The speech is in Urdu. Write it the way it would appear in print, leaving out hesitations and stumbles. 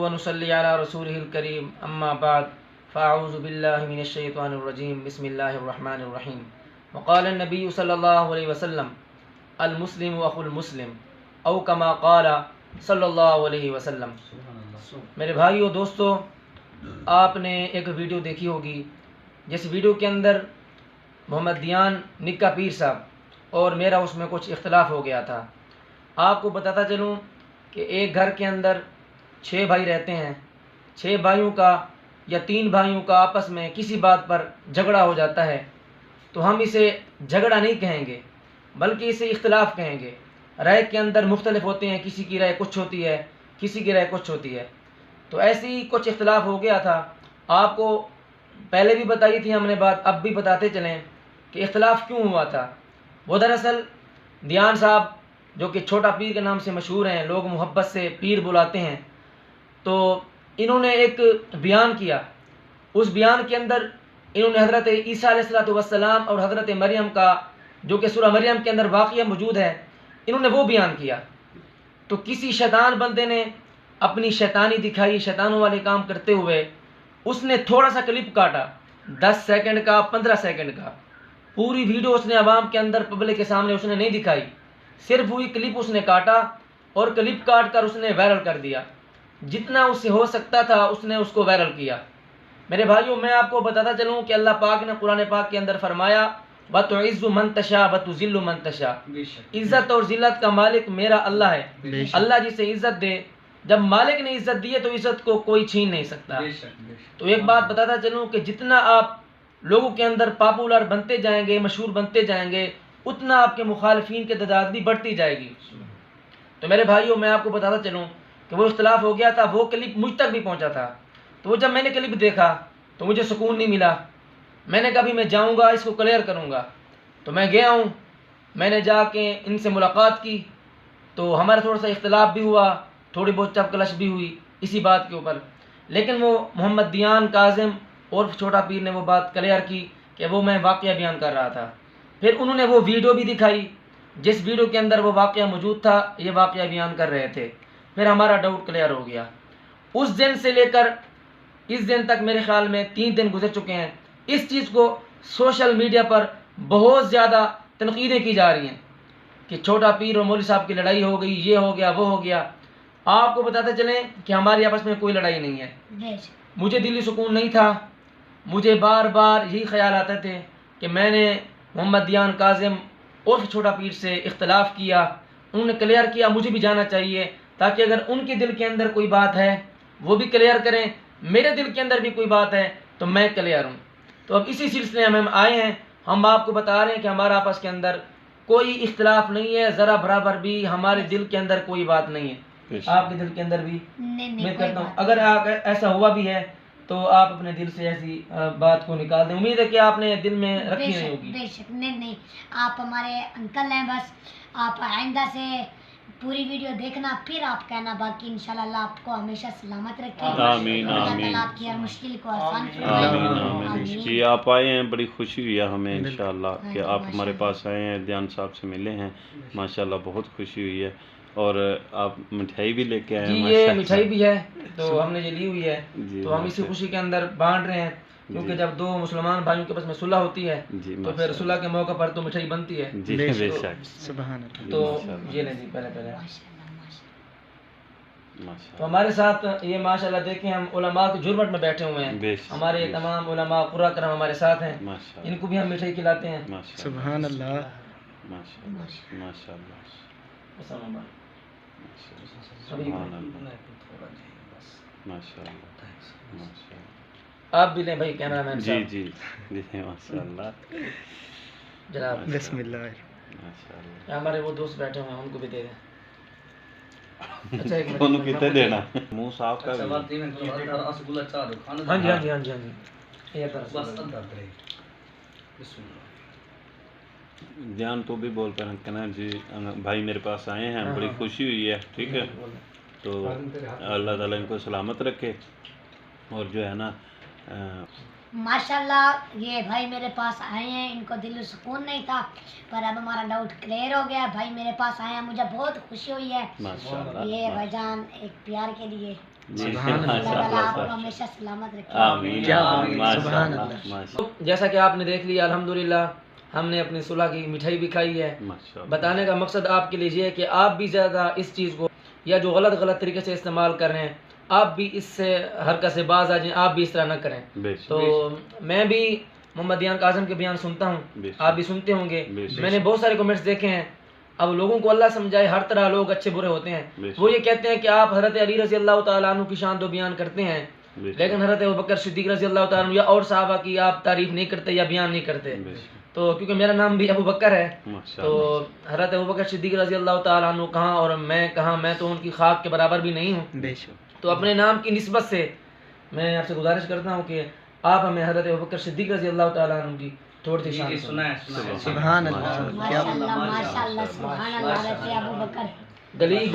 ونصلي على رسوله الكريم أما بعد فأعوذ بالله من الشيطان الرجيم بسم الله الرحمن الرحيم وقال النبي صلى الله عليه وسلم المسلم أخو المسلم أو كما قال صلی اللہ علیہ وسلم۔ میرے بھائیو دوستو، آپ نے ایک ویڈیو دیکھی ہوگی جس ویڈیو کے اندر محمد دیان نکا پیر صاحب اور میرا اس میں کچھ اختلاف ہو گیا تھا۔ آپ کو بتاتا چلوں کہ ایک گھر کے اندر 6 بھائی رہتے ہیں، 6 بھائیوں کا یا 3 بھائیوں کا آپس میں کسی بات پر جھگڑا ہو جاتا ہے تو ہم اسے جھگڑا نہیں کہیں گے بلکہ اسے اختلاف کہیں گے۔ رائے کے اندر مختلف ہوتے ہیں، کسی کی رائے کچھ ہوتی ہے، کسی کی رائے کچھ ہوتی ہے۔ تو ایسی ہی کچھ اختلاف ہو گیا تھا۔ آپ کو پہلے بھی بتائی تھی ہم نے بات، اب بھی بتاتے چلیں کہ اختلاف کیوں ہوا تھا۔ وہ دراصل دیان صاحب جو کہ چھوٹا پیر کے نام سے مشہور ہیں، لوگ محبت سے پیر بلاتے ہیں، تو انہوں نے ایک بیان کیا۔ اس بیان کے اندر انہوں نے حضرت عیسیٰ علیہ السلام اور حضرت مریم کا جو کہ سورہ مریم کے اندر واقعہ موجود ہے، انہوں نے وہ بیان کیا۔ تو کسی شیطان بندے نے اپنی شیطانی دکھائی، شیطانوں والے کام کرتے ہوئے اس نے تھوڑا سا کلپ کاٹا، 10 سیکنڈ کا، 15 سیکنڈ کا۔ پوری ویڈیو اس نے عوام کے اندر پبلک کے سامنے اس نے نہیں دکھائی، صرف وہی کلپ اس نے کاٹا اور کلپ کاٹ کر اس نے وائرل کر دیا۔ جتنا اس سے ہو سکتا تھا اس نے اس کو وائرل کیا۔ میرے بھائیوں، میں آپ کو بتاتا چلوں کہ اللہ پاک نے قرآن پاک کے اندر فرمایا وَتُعِزُّ مَن تَشَاءُ وَتُذِلُّ مَن تَشَاءُ، عزت اور ذلت کا مالک میرا اللہ ہے۔ اللہ جسے عزت دے، جب مالک نے عزت دی ہے تو عزت کو کوئی چھین نہیں سکتا۔ تو ایک بات بتاتا چلوں کہ جتنا آپ لوگوں کے اندر پاپولر بنتے جائیں گے، مشہور بنتے جائیں گے، اتنا آپ کے مخالفین کی تعداد بھی بڑھتی جائے گی۔ تو میرے بھائیوں، میں آپ کو بتاتا چلوں کہ وہ اختلاف ہو گیا تھا، وہ کلپ مجھ تک بھی پہنچا تھا۔ تو جب میں نے کلپ دیکھا تو مجھے سکون نہیں ملا۔ میں نے کہا بھی میں جاؤں گا، اس کو کلیئر کروں گا۔ تو میں گیا ہوں، میں نے جا کے ان سے ملاقات کی، تو ہمارا تھوڑا سا اختلاف بھی ہوا، تھوڑی بہت چپ کلش بھی ہوئی اسی بات کے اوپر، لیکن وہ محمد دیان کاظم اور چھوٹا پیر نے وہ بات کلیئر کی کہ وہ میں واقعہ بیان کر رہا تھا۔ پھر انہوں نے وہ ویڈیو بھی دکھائی جس ویڈیو کے اندر وہ واقعہ موجود تھا، یہ واقعہ بیان کر رہے تھے۔ پھر ہمارا ڈاؤٹ کلیئر ہو گیا۔ اس دن سے لے کر اس دن تک میرے خیال میں 3 دن گزر چکے ہیں، اس چیز کو سوشل میڈیا پر بہت زیادہ تنقیدیں کی جا رہی ہیں کہ چھوٹا پیر اور مولوی صاحب کی لڑائی ہو گئی، یہ ہو گیا، وہ ہو گیا۔ آپ کو بتاتے چلیں کہ ہماری آپس میں کوئی لڑائی نہیں ہے۔ مجھے دلی سکون نہیں تھا، مجھے بار بار یہی خیال آتے تھے کہ میں نے محمد دیان کاظم اور چھوٹا پیر سے اختلاف کیا، انہوں نے کلیئر کیا، مجھے بھی جانا چاہیے تاکہ اگر ان کے دل کے اندر کوئی بات ہے وہ بھی کلیئر کریں، میرے دل کے اندر بھی کوئی بات ہے تو میں کلیئر ہوں۔ تو اب اسی سلسلے میں ہم آئے ہیں، ہم آپ کو بتا رہے ہیں کہ ہمارا آپس کے اندر کوئی اختلاف نہیں ہے، ذرا برابر بھی ہمارے دل کے اندر کوئی بات نہیں ہے۔ آپ کے دل کے اندر بھی میں کہتا ہوں اگر ایسا ہوا بھی ہے تو آپ اپنے دل سے ایسی بات کو نکال دیں۔ امید ہے کہ آپ نے دل میں رکھی نہیں ہوگی۔ بے شک نہیں، آپ ہمارے انکل ہیں، بس آپ آئندہ سے پوری ویڈیو دیکھنا پھر آپ کہنا، باقی انشاءاللہ اللہ آپ کو ہمیشہ سلامت رکھے، آمین اللہ آمین تعالیٰ آپ کی ہر مشکل کو آسان فرمائے۔ آمین آمین۔ جی آپ آئے ہیں، بڑی خوشی ہوئی ہے ہمیں انشاءاللہ کہ آپ ہمارے پاس آئے ہیں، دیان صاحب سے ملے ہیں، ماشاءاللہ بہت خوشی ہوئی ہے۔ اور آپ مٹھائی بھی لے کے آئے ہیں۔ جی یہ مٹھائی بھی ہے تو ہم نے یہ لی ہوئی ہے، تو ہم اسی خوشی کے اندر بانٹ رہے ہیں، کیونکہ جب 2 مسلمان بھائیوں کے پاس میں صلح ہوتی ہے تو پھر صلح کے موقع پر تو مٹھائی بنتی ہے۔ جی بے شک، سبحان اللہ۔ تو یہ لیں جی پہلے تو ہمارے ساتھ یہ ماشاءاللہ دیکھیں ہم علماء کے جرمٹ میں بیٹھے ہوئے ہیں، ہمارے تمام علماء قرآن کرم ہمارے ساتھ ہیں، ان کو بھی ہم مٹھائی کھلاتے ہیں۔ سبحان اللہ، آپ بھی لیں بھائی کیمرہ مین جی جی جی ماشاء اللہ جناب، بسم اللہ۔ ہمارے وہ دوست بیٹھے ہوئے ہیں ان کو بھی دے دیں۔ اچھا ایک انہوں کتنے دینا منہ صاف کر۔ ہاں جی ہاں جی ہاں جی ہاں جی یہ دیان تو بھی بول کر کہنا جی بھائی میرے پاس آئے ہیں، بڑی خوشی ہوئی ہے، ٹھیک ہے، تو اللہ تعالیٰ ان کو سلامت رکھے۔ اور جو ہے نا ماشاءاللہ یہ بھائی میرے پاس آئے ہیں، ان کو دل سکون نہیں تھا، پر اب ہمارا ڈاؤٹ کلیئر ہو گیا۔ بھائی میرے پاس آئے ہیں، مجھے بہت خوشی ہوئی ہے، ماشاءاللہ یہ بھائی جان ایک پیار کے لیے جی اللہ ماشاء تعالیٰ آپ کو اللہ ہمیشہ سلامت رکھے. آمین کیا بات آمین ہے، ماشاء سبحان اللہ اللہ. ماشاء تو جیسا کہ آپ نے دیکھ لیا الحمدللہ ہم نے اپنی صلح کی مٹھائی بھی کھائی ہے. اللہ بتانے کا مقصد آپ کے لیے یہ ہے کہ آپ بھی زیادہ اس چیز کو یا جو غلط طریقے سے استعمال کر رہے ہیں آپ بھی اس سے حرکت سے باز آ جائیں، آپ بھی اس طرح نہ کریں. بے شک تو میں بھی محمد دیان کاظم کے بیان سنتا ہوں، بے شک آپ بھی سنتے ہوں گے. بے شک میں نے بہت سارے کمنٹس دیکھے ہیں. اب لوگوں کو اللہ سمجھائے، ہر طرح لوگ اچھے برے ہوتے ہیں. بے شک وہ یہ کہتے ہیں کہ آپ حضرت علی رضی اللہ تعالیٰ عنہ کی شان تو بیان کرتے ہیں بے شک لیکن حضرت ابوبکر صدیق رضی اللہ تعالیٰ عنہ یا اور صحابہ کی آپ تعریف نہیں کرتے یا بیان نہیں کرتے. بے شک تو کیونکہ میرا نام بھی ابو بکر ہے ماشاء تو اللہ حضرت ابوبکر صدیق رضی اللہ تعالیٰ عنہ کہاں اور میں کہاں، میں تو ان کی خاک کے برابر بھی نہیں ہوں. بے شک. تو اپنے نام کی نسبت سے میں آپ سے گزارش کرتا ہوں کہ آپ ہمیں حضرت ابوبکر صدیق رضی اللہ تعالیٰ عنہ کی تھوڑی سی شان سنائیں. سبحان اللہ. ماشاء اللہ ماشاء اللہ سبحان اللہ. حضرت ابو بکر گلی